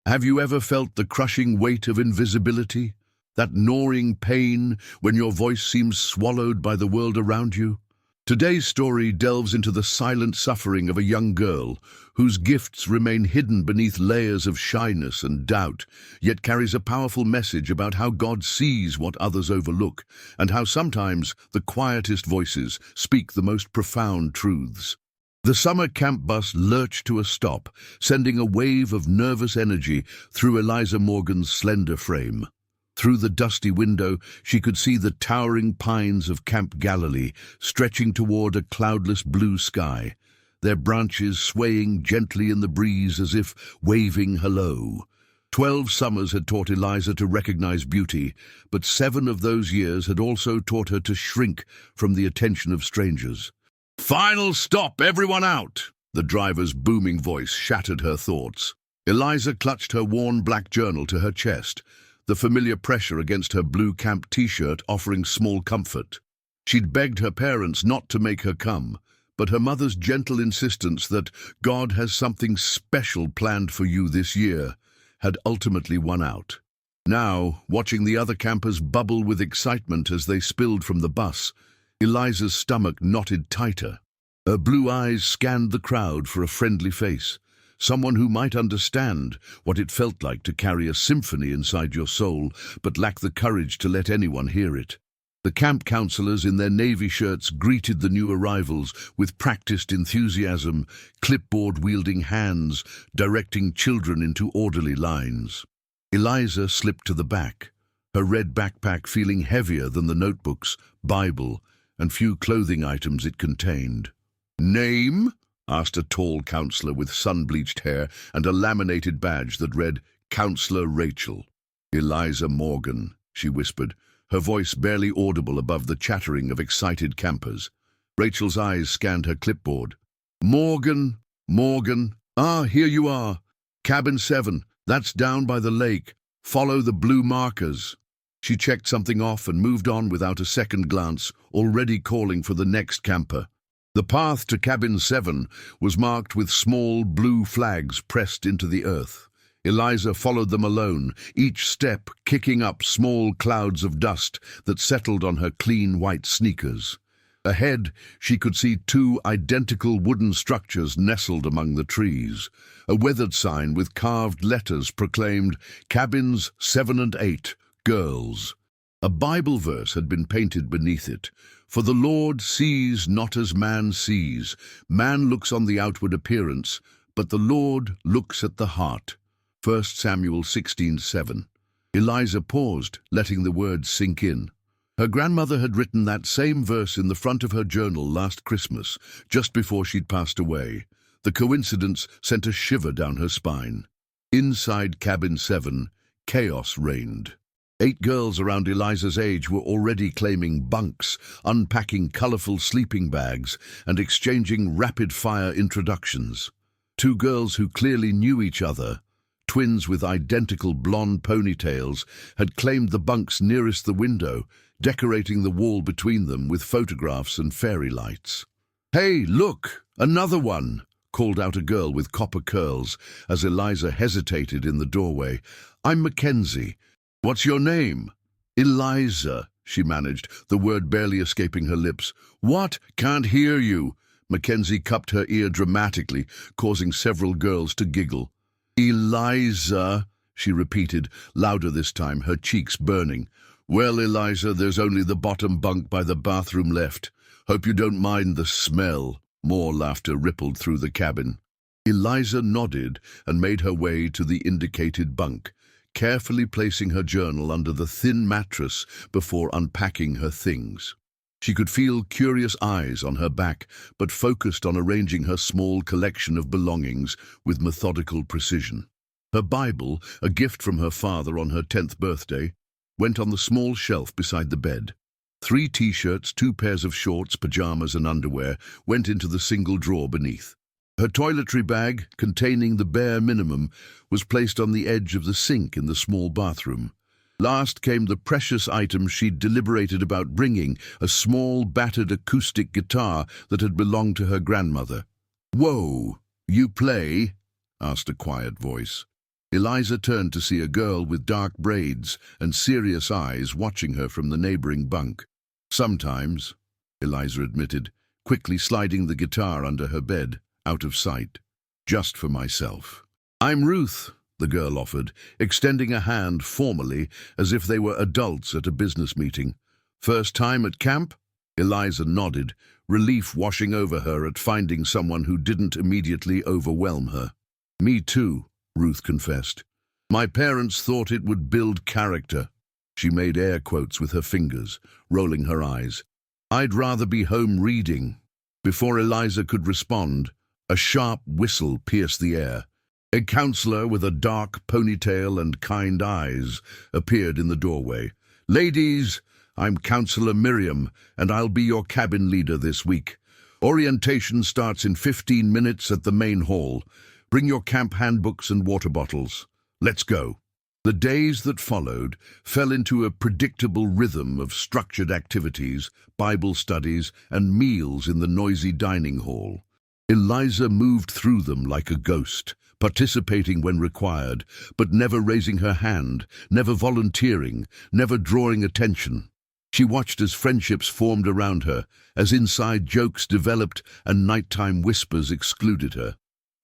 Have you ever felt the crushing weight of invisibility? That gnawing pain when your voice seems swallowed by the world around you? Today's story delves into the silent suffering of a young girl whose gifts remain hidden beneath layers of shyness and doubt, yet carries a powerful message about how God sees what others overlook and how sometimes the quietest voices speak the most profound truths. The summer camp bus lurched to a stop, sending a wave of nervous energy through Eliza Morgan's slender frame. Through the dusty window, she could see the towering pines of Camp Galilee stretching toward a cloudless blue sky, their branches swaying gently in the breeze as if waving hello. 12 summers had taught Eliza to recognize beauty, but 7 of those years had also taught her to shrink from the attention of strangers. "Final stop, everyone out!" The driver's booming voice shattered her thoughts. Eliza clutched her worn black journal to her chest, the familiar pressure against her blue camp t-shirt offering small comfort. She'd begged her parents not to make her come, but her mother's gentle insistence that God has something special planned for you this year had ultimately won out. Now, watching the other campers bubble with excitement as they spilled from the bus, Eliza's stomach knotted tighter. Her blue eyes scanned the crowd for a friendly face, someone who might understand what it felt like to carry a symphony inside your soul but lack the courage to let anyone hear it. The camp counselors in their navy shirts greeted the new arrivals with practiced enthusiasm, clipboard-wielding hands directing children into orderly lines. Eliza slipped to the back, her red backpack feeling heavier than the notebooks, Bible, and few clothing items it contained. "Name?" asked a tall counselor with sun-bleached hair and a laminated badge that read, "Counselor Rachel." "Eliza Morgan," she whispered, her voice barely audible above the chattering of excited campers. Rachel's eyes scanned her clipboard. "Morgan, Morgan. Ah, here you are. Cabin 7, that's down by the lake. Follow the blue markers." She checked something off and moved on without a second glance, already calling for the next camper. The path to Cabin 7 was marked with small blue flags pressed into the earth. Eliza followed them alone, each step kicking up small clouds of dust that settled on her clean white sneakers. Ahead, she could see 2 identical wooden structures nestled among the trees. A weathered sign with carved letters proclaimed, "Cabins 7 and 8, Girls." A Bible verse had been painted beneath it. "For the Lord sees not as man sees. Man looks on the outward appearance, but the Lord looks at the heart." 1 Samuel 16:7. Eliza paused, letting the words sink in. Her grandmother had written that same verse in the front of her journal last Christmas, just before she'd passed away. The coincidence sent a shiver down her spine. Inside Cabin 7, chaos reigned. 8 girls around Eliza's age were already claiming bunks, unpacking colorful sleeping bags, and exchanging rapid-fire introductions. 2 girls who clearly knew each other, twins with identical blonde ponytails, had claimed the bunks nearest the window, decorating the wall between them with photographs and fairy lights. "Hey, look, another one!" called out a girl with copper curls as Eliza hesitated in the doorway. "I'm Mackenzie. What's your name?" "Eliza," she managed, the word barely escaping her lips. "What? Can't hear you." Mackenzie cupped her ear dramatically, causing several girls to giggle. "Eliza," she repeated, louder this time, her cheeks burning. "Well, Eliza, there's only the bottom bunk by the bathroom left. Hope you don't mind the smell." More laughter rippled through the cabin. Eliza nodded and made her way to the indicated bunk, carefully placing her journal under the thin mattress before unpacking her things. She could feel curious eyes on her back, but focused on arranging her small collection of belongings with methodical precision. Her Bible, a gift from her father on her 10th birthday, went on the small shelf beside the bed. 3 t-shirts, 2 pairs of shorts, pajamas and underwear went into the single drawer beneath. Her toiletry bag, containing the bare minimum, was placed on the edge of the sink in the small bathroom. Last came the precious item she'd deliberated about bringing, a small, battered acoustic guitar that had belonged to her grandmother. "Whoa, you play?" asked a quiet voice. Eliza turned to see a girl with dark braids and serious eyes watching her from the neighboring bunk. "Sometimes," Eliza admitted, quickly sliding the guitar under her bed, out of sight. "Just for myself." "I'm Ruth," the girl offered, extending a hand formally as if they were adults at a business meeting. "First time at camp?" Eliza nodded, relief washing over her at finding someone who didn't immediately overwhelm her. "Me too," Ruth confessed. "My parents thought it would build character." She made air quotes with her fingers, rolling her eyes. "I'd rather be home reading." Before Eliza could respond, a sharp whistle pierced the air. A counselor with a dark ponytail and kind eyes appeared in the doorway. "Ladies, I'm Counselor Miriam, and I'll be your cabin leader this week. Orientation starts in 15 minutes at the main hall. Bring your camp handbooks and water bottles. Let's go." The days that followed fell into a predictable rhythm of structured activities, Bible studies, and meals in the noisy dining hall. Eliza moved through them like a ghost, participating when required, but never raising her hand, never volunteering, never drawing attention. She watched as friendships formed around her, as inside jokes developed and nighttime whispers excluded her.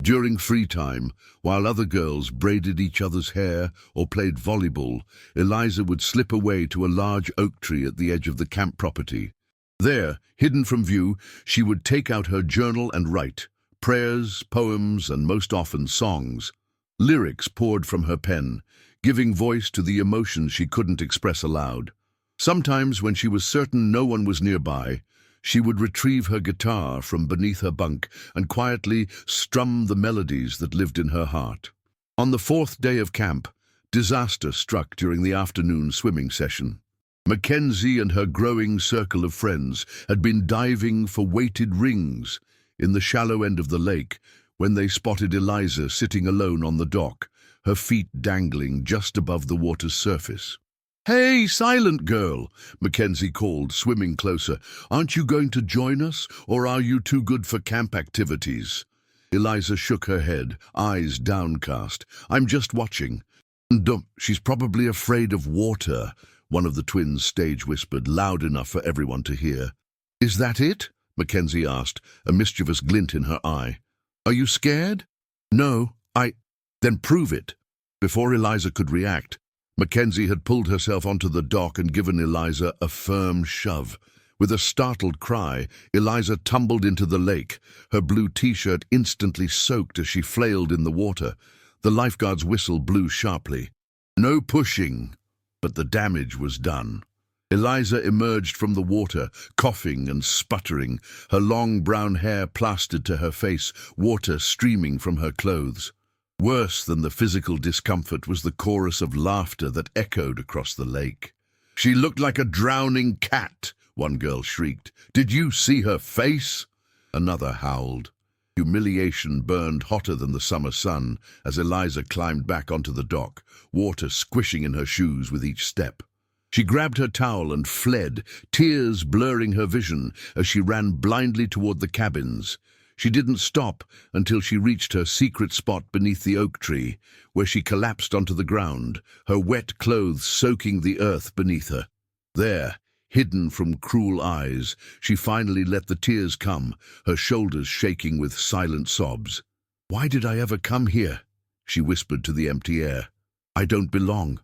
During free time, while other girls braided each other's hair or played volleyball, Eliza would slip away to a large oak tree at the edge of the camp property. There, hidden from view, she would take out her journal and write prayers, poems, and most often songs. Lyrics poured from her pen, giving voice to the emotions she couldn't express aloud. Sometimes, when she was certain no one was nearby, she would retrieve her guitar from beneath her bunk and quietly strum the melodies that lived in her heart. On the fourth day of camp, disaster struck during the afternoon swimming session. Mackenzie and her growing circle of friends had been diving for weighted rings in the shallow end of the lake when they spotted Eliza sitting alone on the dock, her feet dangling just above the water's surface. "Hey, silent girl," Mackenzie called, swimming closer. "Aren't you going to join us, or are you too good for camp activities?" Eliza shook her head, eyes downcast. "I'm just watching." "She's probably afraid of water," one of the twins stage whispered, loud enough for everyone to hear. "Is that it?" Mackenzie asked, a mischievous glint in her eye. "Are you scared?" "No, Then prove it." Before Eliza could react, Mackenzie had pulled herself onto the dock and given Eliza a firm shove. With a startled cry, Eliza tumbled into the lake, her blue t-shirt instantly soaked as she flailed in the water. The lifeguard's whistle blew sharply. "No pushing." But the damage was done. Eliza emerged from the water, coughing and sputtering, her long brown hair plastered to her face, water streaming from her clothes. Worse than the physical discomfort was the chorus of laughter that echoed across the lake. "She looked like a drowning cat," one girl shrieked. "Did you see her face?" Another howled. Humiliation burned hotter than the summer sun as Eliza climbed back onto the dock, water squishing in her shoes with each step. She grabbed her towel and fled, tears blurring her vision as she ran blindly toward the cabins. She didn't stop until she reached her secret spot beneath the oak tree, where she collapsed onto the ground, her wet clothes soaking the earth beneath her. There, hidden from cruel eyes, she finally let the tears come, her shoulders shaking with silent sobs. "Why did I ever come here?" she whispered to the empty air. "I don't belong.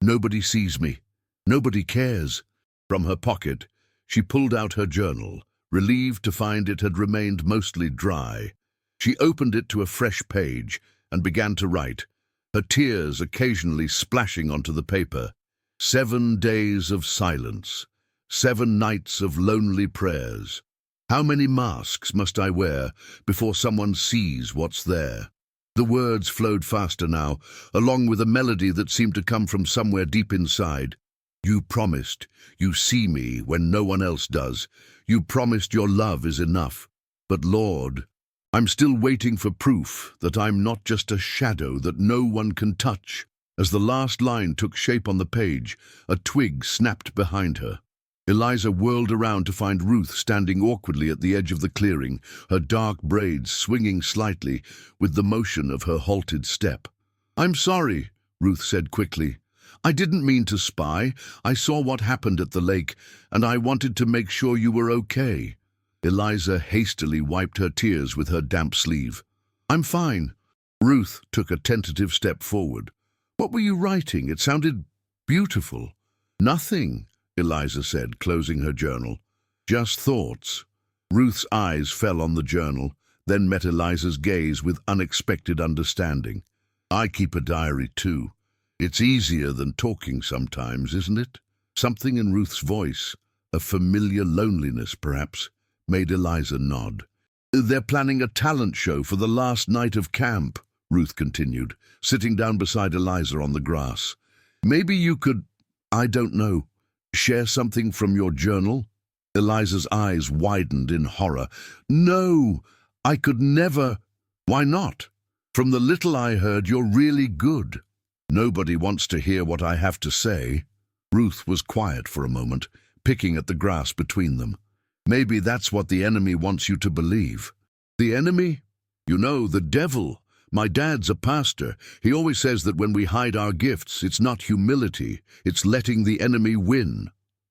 Nobody sees me. Nobody cares." From her pocket, she pulled out her journal, relieved to find it had remained mostly dry. She opened it to a fresh page and began to write, her tears occasionally splashing onto the paper. 7 days of silence. 7 nights of lonely prayers. How many masks must I wear before someone sees what's there? The words flowed faster now, along with a melody that seemed to come from somewhere deep inside. "You promised. You see me when no one else does. You promised your love is enough. But Lord, I'm still waiting for proof that I'm not just a shadow that no one can touch." As the last line took shape on the page, a twig snapped behind her. Eliza whirled around to find Ruth standing awkwardly at the edge of the clearing, her dark braids swinging slightly with the motion of her halted step. I'm sorry, Ruth said quickly. I didn't mean to spy. I saw what happened at the lake, and I wanted to make sure you were okay. Eliza hastily wiped her tears with her damp sleeve. I'm fine. Ruth took a tentative step forward. What were you writing? It sounded beautiful. Nothing, Eliza said, closing her journal. Just thoughts. Ruth's eyes fell on the journal, then met Eliza's gaze with unexpected understanding. I keep a diary too. It's easier than talking sometimes, isn't it? Something in Ruth's voice, a familiar loneliness perhaps, made Eliza nod. They're planning a talent show for the last night of camp, Ruth continued, sitting down beside Eliza on the grass. Maybe you could, I don't know, share something from your journal? Eliza's eyes widened in horror. No, I could never. Why not? From the little I heard, you're really good. Nobody wants to hear what I have to say. Ruth was quiet for a moment, picking at the grass between them. Maybe that's what the enemy wants you to believe. The enemy? You know, the devil. My dad's a pastor. He always says that when we hide our gifts, it's not humility, it's letting the enemy win.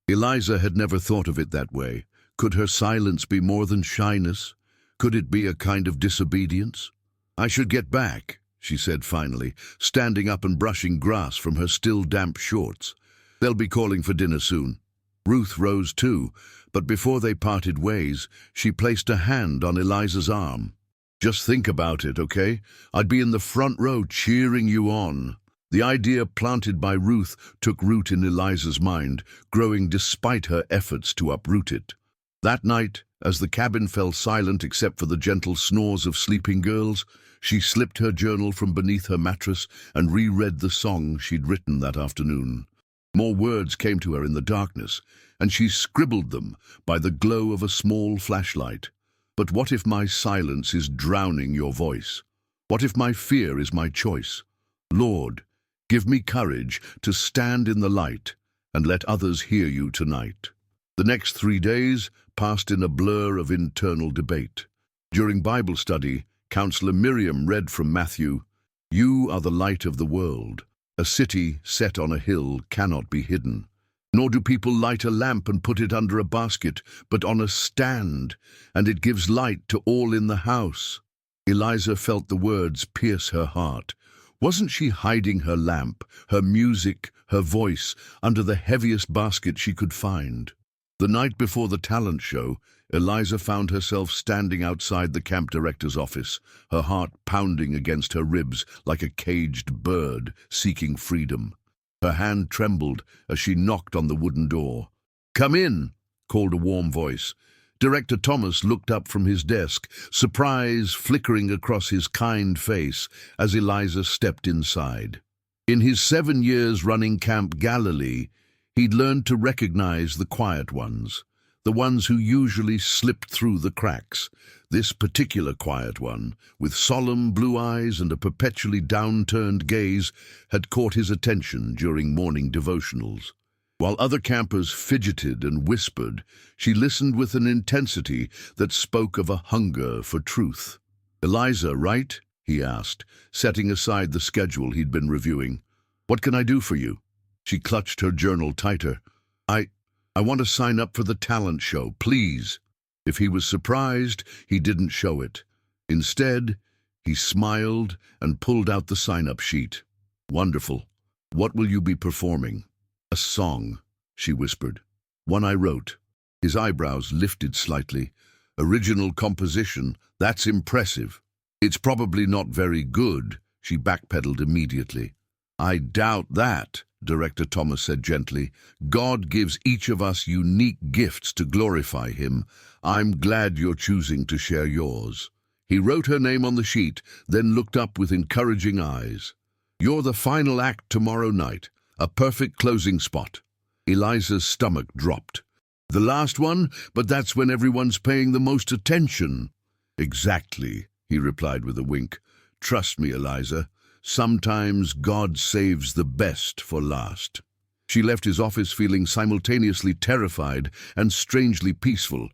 Eliza had never thought of it that way. Could her silence be more than shyness? Could it be a kind of disobedience? I should get back, she said finally, standing up and brushing grass from her still damp shorts. They'll be calling for dinner soon. Ruth rose too, but before they parted ways, she placed a hand on Eliza's arm. Just think about it, okay? I'd be in the front row cheering you on. The idea planted by Ruth took root in Eliza's mind, growing despite her efforts to uproot it. That night, as the cabin fell silent except for the gentle snores of sleeping girls, she slipped her journal from beneath her mattress and reread the song she'd written that afternoon. More words came to her in the darkness, and she scribbled them by the glow of a small flashlight. But what if my silence is drowning your voice? What if my fear is my choice? Lord, give me courage to stand in the light and let others hear you tonight. The next 3 days passed in a blur of internal debate. During Bible study, Counselor Miriam read from Matthew, "You are the light of the world. A city set on a hill cannot be hidden. Nor do people light a lamp and put it under a basket, but on a stand, and it gives light to all in the house." Eliza felt the words pierce her heart. Wasn't she hiding her lamp, her music, her voice, under the heaviest basket she could find? The night before the talent show, Eliza found herself standing outside the camp director's office, her heart pounding against her ribs like a caged bird seeking freedom. Her hand trembled as she knocked on the wooden door. "Come in," called a warm voice. Director Thomas looked up from his desk, surprise flickering across his kind face as Eliza stepped inside. In his 7 years running Camp Galilee, he'd learned to recognize the quiet ones, the ones who usually slipped through the cracks. This particular quiet one, with solemn blue eyes and a perpetually downturned gaze, had caught his attention during morning devotionals. While other campers fidgeted and whispered, she listened with an intensity that spoke of a hunger for truth. "Eliza, right?" he asked, setting aside the schedule he'd been reviewing. "What can I do for you?" She clutched her journal tighter. I want to sign up for the talent show, please." If he was surprised, he didn't show it. Instead, he smiled and pulled out the sign-up sheet. "Wonderful. What will you be performing?" "A song," she whispered. "One I wrote." His eyebrows lifted slightly. "Original composition, that's impressive." "It's probably not very good," she backpedaled immediately. "I doubt that," Director Thomas said gently. "God gives each of us unique gifts to glorify Him. I'm glad you're choosing to share yours." He wrote her name on the sheet, then looked up with encouraging eyes. "You're the final act tomorrow night. A perfect closing spot." Eliza's stomach dropped. "The last one, but that's when everyone's paying the most attention." "Exactly," he replied with a wink. "Trust me, Eliza. Sometimes God saves the best for last." She left his office feeling simultaneously terrified and strangely peaceful,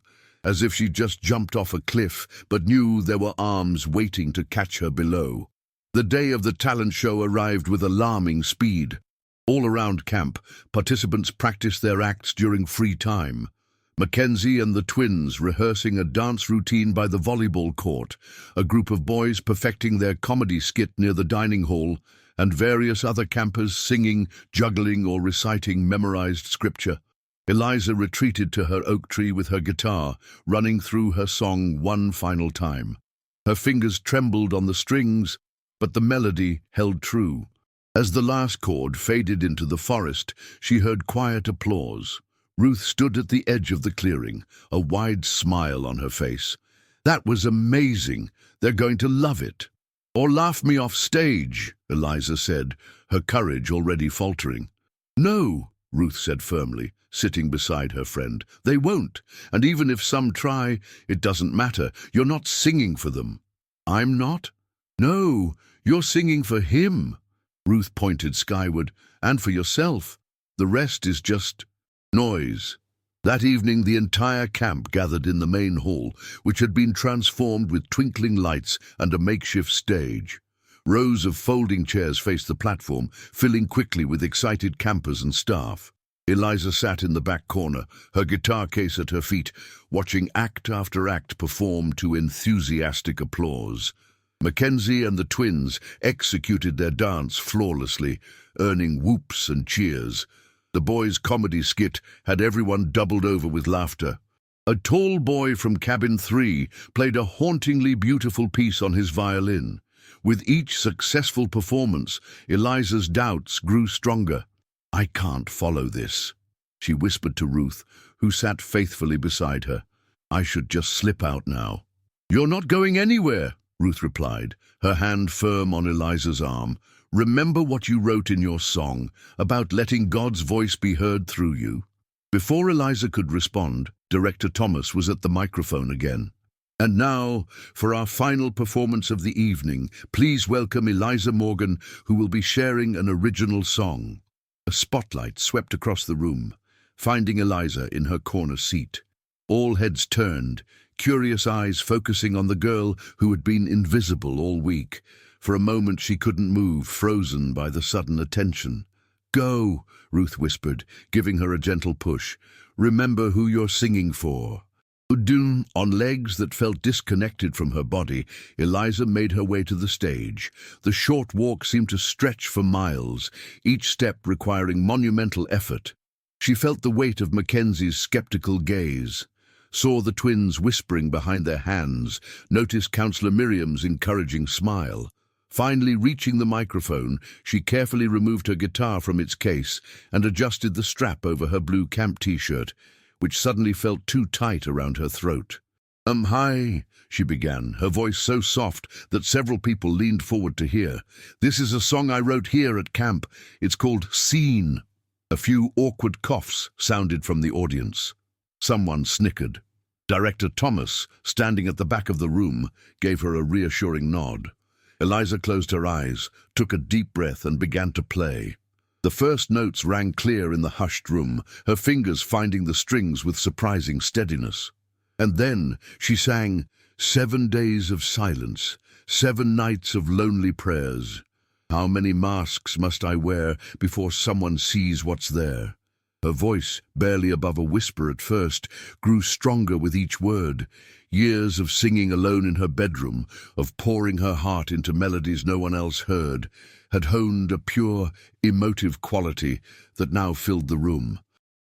as if she'd just jumped off a cliff but knew there were arms waiting to catch her below. The day of the talent show arrived with alarming speed. All around camp, participants practiced their acts during free time. Mackenzie and the twins rehearsing a dance routine by the volleyball court, a group of boys perfecting their comedy skit near the dining hall, and various other campers singing, juggling, or reciting memorized scripture. Eliza retreated to her oak tree with her guitar, running through her song one final time. Her fingers trembled on the strings, but the melody held true. As the last chord faded into the forest, she heard quiet applause. Ruth stood at the edge of the clearing, a wide smile on her face. "That was amazing. They're going to love it." "Or laugh me off stage," Eliza said, her courage already faltering. "No," Ruth said firmly, sitting beside her friend. "They won't, and even if some try, it doesn't matter. You're not singing for them." "I'm not?" "No, you're singing for him." Ruth pointed skyward. "And for yourself. The rest is just noise." That evening, the entire camp gathered in the main hall, which had been transformed with twinkling lights and a makeshift stage. Rows of folding chairs faced the platform, filling quickly with excited campers and staff. Eliza sat in the back corner, her guitar case at her feet, watching act after act perform to enthusiastic applause. Mackenzie and the twins executed their dance flawlessly, earning whoops and cheers. The boys' comedy skit had everyone doubled over with laughter. A tall boy from Cabin 3 played a hauntingly beautiful piece on his violin. With each successful performance, Eliza's doubts grew stronger. "I can't follow this," she whispered to Ruth, who sat faithfully beside her. "I should just slip out now." "You're not going anywhere," Ruth replied, her hand firm on Eliza's arm. "Remember what you wrote in your song about letting God's voice be heard through you." Before Eliza could respond, Director Thomas was at the microphone again. "And now, for our final performance of the evening, please welcome Eliza Morgan, who will be sharing an original song." A spotlight swept across the room, finding Eliza in her corner seat. All heads turned, curious eyes focusing on the girl who had been invisible all week. For a moment she couldn't move, frozen by the sudden attention. "Go," Ruth whispered, giving her a gentle push. "Remember who you're singing for." Udun, on legs that felt disconnected from her body, Eliza made her way to the stage. The short walk seemed to stretch for miles, each step requiring monumental effort. She felt the weight of Mackenzie's skeptical gaze, saw the twins whispering behind their hands, noticed Counselor Miriam's encouraging smile. Finally reaching the microphone, she carefully removed her guitar from its case and adjusted the strap over her blue camp t-shirt, which suddenly felt too tight around her throat. Hi," she began, her voice so soft that several people leaned forward to hear. "This is a song I wrote here at camp. It's called Scene." A few awkward coughs sounded from the audience. Someone snickered. Director Thomas, standing at the back of the room, gave her a reassuring nod. Eliza closed her eyes, took a deep breath and began to play. The first notes rang clear in the hushed room, her fingers finding the strings with surprising steadiness. And then she sang, "7 days of silence, 7 nights of lonely prayers. How many masks must I wear before someone sees what's there?" Her voice, barely above a whisper at first, grew stronger with each word. Years of singing alone in her bedroom, of pouring her heart into melodies no one else heard, had honed a pure, emotive quality that now filled the room.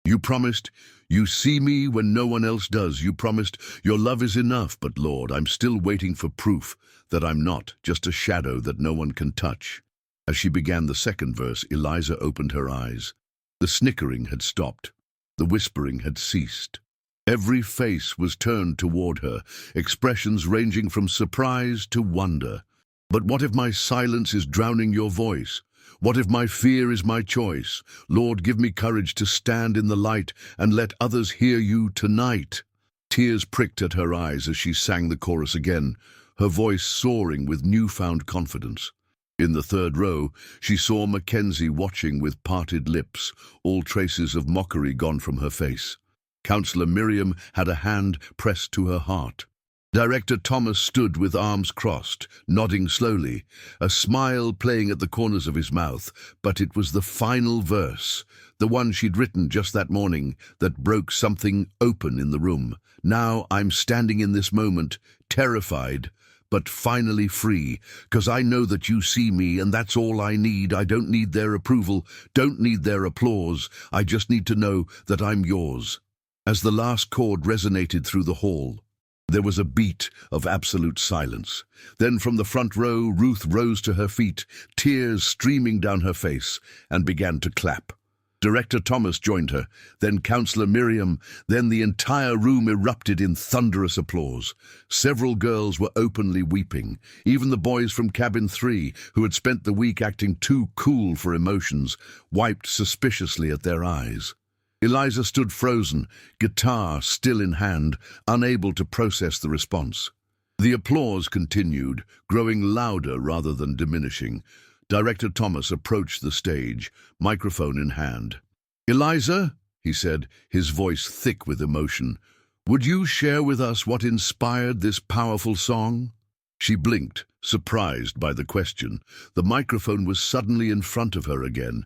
"You promised, you see me when no one else does. You promised, your love is enough, but Lord, I'm still waiting for proof that I'm not just a shadow that no one can touch." As she began the second verse, Eliza opened her eyes. The snickering had stopped. The whispering had ceased. Every face was turned toward her, expressions ranging from surprise to wonder. "But what if my silence is drowning your voice? What if my fear is my choice? Lord, give me courage to stand in the light and let others hear you tonight." Tears pricked at her eyes as she sang the chorus again, her voice soaring with newfound confidence. In the third row, she saw Mackenzie watching with parted lips, all traces of mockery gone from her face. Counselor Miriam had a hand pressed to her heart. Director Thomas stood with arms crossed, nodding slowly, a smile playing at the corners of his mouth, but it was the final verse, the one she'd written just that morning, that broke something open in the room. Now I'm standing in this moment, terrified, but finally free, 'cause I know that you see me, and that's all I need. I don't need their approval, don't need their applause. I just need to know that I'm yours. As the last chord resonated through the hall, there was a beat of absolute silence. Then from the front row, Ruth rose to her feet, tears streaming down her face, and began to clap. Director Thomas joined her, then Councillor Miriam, then the entire room erupted in thunderous applause. Several girls were openly weeping. Even the boys from Cabin 3, who had spent the week acting too cool for emotions, wiped suspiciously at their eyes. Eliza stood frozen, guitar still in hand, unable to process the response. The applause continued, growing louder rather than diminishing. Director Thomas approached the stage, microphone in hand. "Eliza," he said, his voice thick with emotion, "would you share with us what inspired this powerful song?" She blinked, surprised by the question. The microphone was suddenly in front of her again.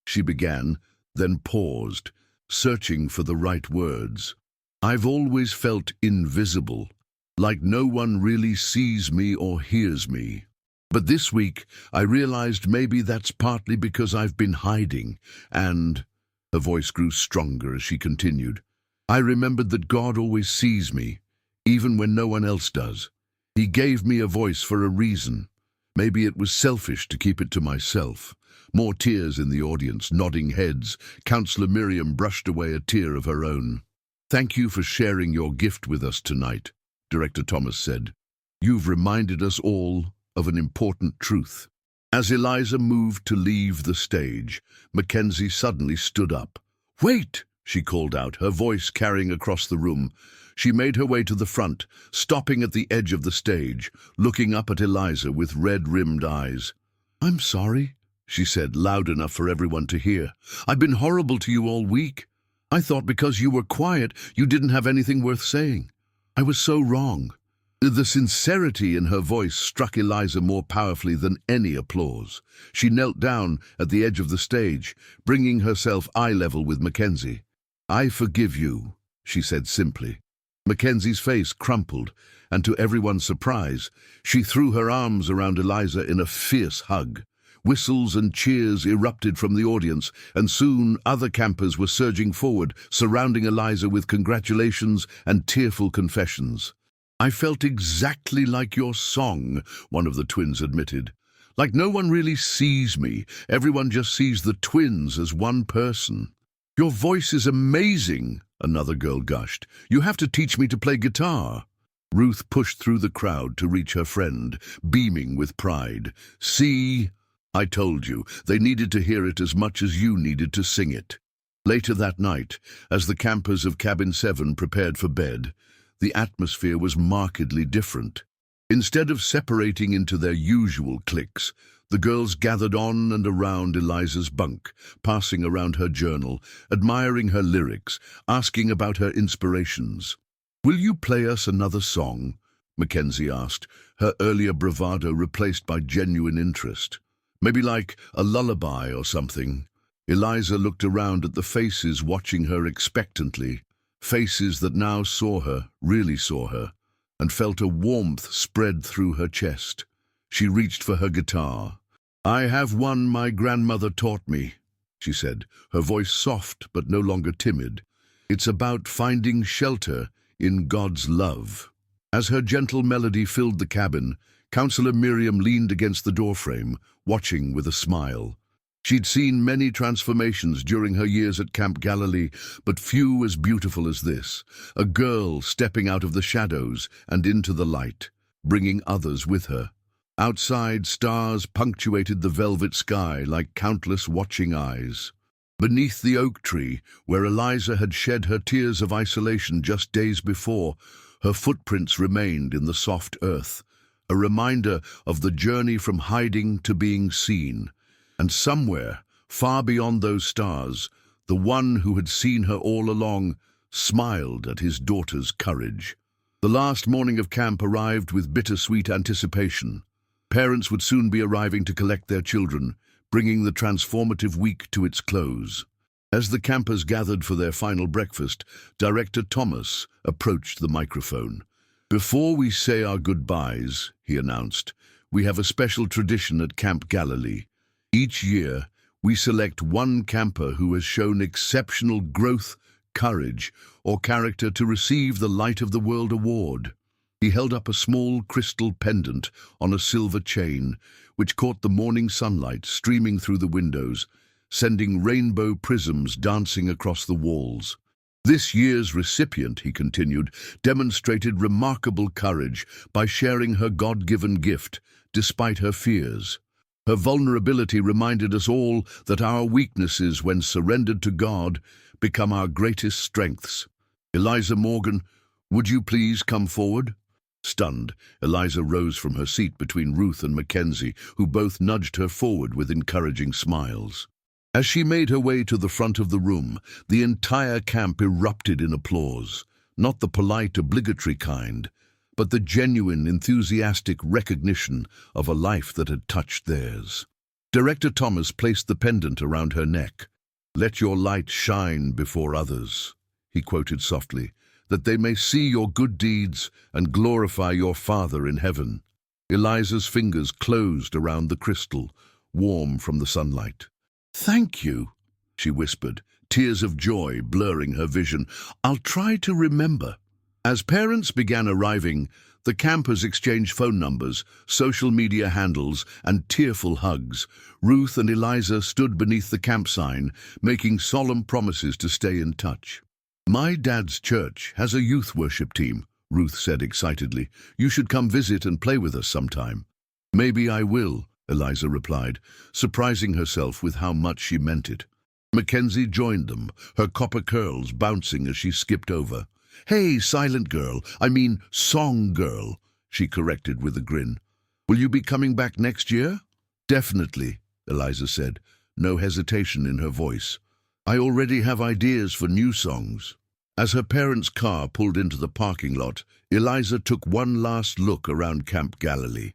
She began, then paused, searching for the right words. "I've always felt invisible, like no one really sees me or hears me. But this week, I realized maybe that's partly because I've been hiding, and—" her voice grew stronger as she continued. "I remembered that God always sees me, even when no one else does. He gave me a voice for a reason. Maybe it was selfish to keep it to myself." More tears in the audience, nodding heads. Councillor Miriam brushed away a tear of her own. "Thank you for sharing your gift with us tonight," Director Thomas said. "You've reminded us all of an important truth." As Eliza moved to leave the stage, Mackenzie suddenly stood up. "Wait!" she called out, her voice carrying across the room. She made her way to the front, stopping at the edge of the stage, looking up at Eliza with red-rimmed eyes. "I'm sorry," she said, loud enough for everyone to hear. "I've been horrible to you all week. I thought because you were quiet, you didn't have anything worth saying. I was so wrong." The sincerity in her voice struck Eliza more powerfully than any applause. She knelt down at the edge of the stage, bringing herself eye-level with Mackenzie. "I forgive you," she said simply. Mackenzie's face crumpled, and to everyone's surprise, she threw her arms around Eliza in a fierce hug. Whistles and cheers erupted from the audience, and soon other campers were surging forward, surrounding Eliza with congratulations and tearful confessions. "I felt exactly like your song," one of the twins admitted. "Like no one really sees me. Everyone just sees the twins as one person." "Your voice is amazing," another girl gushed. "You have to teach me to play guitar." Ruth pushed through the crowd to reach her friend, beaming with pride. "See? I told you, they needed to hear it as much as you needed to sing it." Later that night, as the campers of Cabin 7 prepared for bed, the atmosphere was markedly different. Instead of separating into their usual cliques, the girls gathered on and around Eliza's bunk, passing around her journal, admiring her lyrics, asking about her inspirations. "Will you play us another song?" Mackenzie asked, her earlier bravado replaced by genuine interest. "Maybe like a lullaby or something." Eliza looked around at the faces watching her expectantly, faces that now saw her, really saw her, and felt a warmth spread through her chest. She reached for her guitar. "I have one my grandmother taught me," she said, her voice soft but no longer timid. "It's about finding shelter in God's love." As her gentle melody filled the cabin, Councillor Miriam leaned against the doorframe, watching with a smile. She'd seen many transformations during her years at Camp Galilee, but few as beautiful as this. A girl stepping out of the shadows and into the light, bringing others with her. Outside, stars punctuated the velvet sky like countless watching eyes. Beneath the oak tree, where Eliza had shed her tears of isolation just days before, her footprints remained in the soft earth, a reminder of the journey from hiding to being seen. And somewhere, far beyond those stars, the one who had seen her all along smiled at his daughter's courage. The last morning of camp arrived with bittersweet anticipation. Parents would soon be arriving to collect their children, bringing the transformative week to its close. As the campers gathered for their final breakfast, Director Thomas approached the microphone. "Before we say our goodbyes," he announced, "we have a special tradition at Camp Galilee. Each year, we select one camper who has shown exceptional growth, courage, or character to receive the Light of the World Award." He held up a small crystal pendant on a silver chain, which caught the morning sunlight streaming through the windows, sending rainbow prisms dancing across the walls. "This year's recipient," he continued, "demonstrated remarkable courage by sharing her God-given gift, despite her fears. Her vulnerability reminded us all that our weaknesses, when surrendered to God, become our greatest strengths. Eliza Morgan, would you please come forward?" Stunned, Eliza rose from her seat between Ruth and Mackenzie, who both nudged her forward with encouraging smiles. As she made her way to the front of the room, the entire camp erupted in applause, not the polite, obligatory kind, but the genuine, enthusiastic recognition of a life that had touched theirs. Director Thomas placed the pendant around her neck. "Let your light shine before others," he quoted softly, "that they may see your good deeds and glorify your Father in heaven." Eliza's fingers closed around the crystal, warm from the sunlight. "Thank you," she whispered, tears of joy blurring her vision. "I'll try to remember." As parents began arriving, the campers exchanged phone numbers, social media handles, and tearful hugs. Ruth and Eliza stood beneath the camp sign, making solemn promises to stay in touch. "My dad's church has a youth worship team," Ruth said excitedly. "You should come visit and play with us sometime." "Maybe I will," Eliza replied, surprising herself with how much she meant it. Mackenzie joined them, her copper curls bouncing as she skipped over. "Hey, silent girl, I mean song girl," she corrected with a grin. "Will you be coming back next year?" "Definitely," Eliza said, no hesitation in her voice. "I already have ideas for new songs." As her parents' car pulled into the parking lot, Eliza took one last look around Camp Galilee.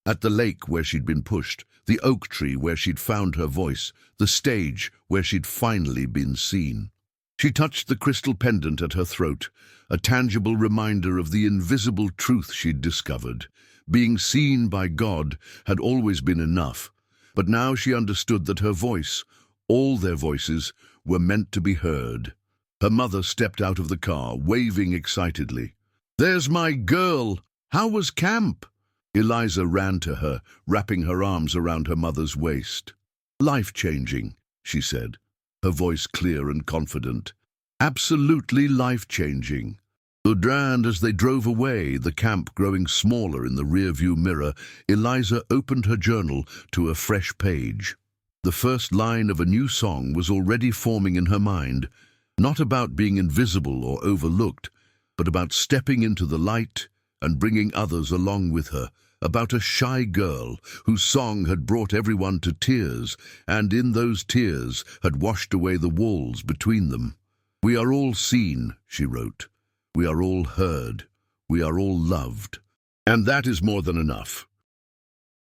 At the lake where she'd been pushed, the oak tree where she'd found her voice, the stage where she'd finally been seen. She touched the crystal pendant at her throat, a tangible reminder of the invisible truth she'd discovered. Being seen by God had always been enough, but now she understood that her voice, all their voices, were meant to be heard. Her mother stepped out of the car, waving excitedly. "There's my girl! How was camp?" Eliza ran to her, wrapping her arms around her mother's waist. "Life-changing," she said, her voice clear and confident. "Absolutely life-changing." And as they drove away, the camp growing smaller in the rear-view mirror, Eliza opened her journal to a fresh page. The first line of a new song was already forming in her mind, not about being invisible or overlooked, but about stepping into the light and bringing others along with her, about a shy girl whose song had brought everyone to tears, and in those tears had washed away the walls between them. "We are all seen," she wrote. "We are all heard. We are all loved. And that is more than enough."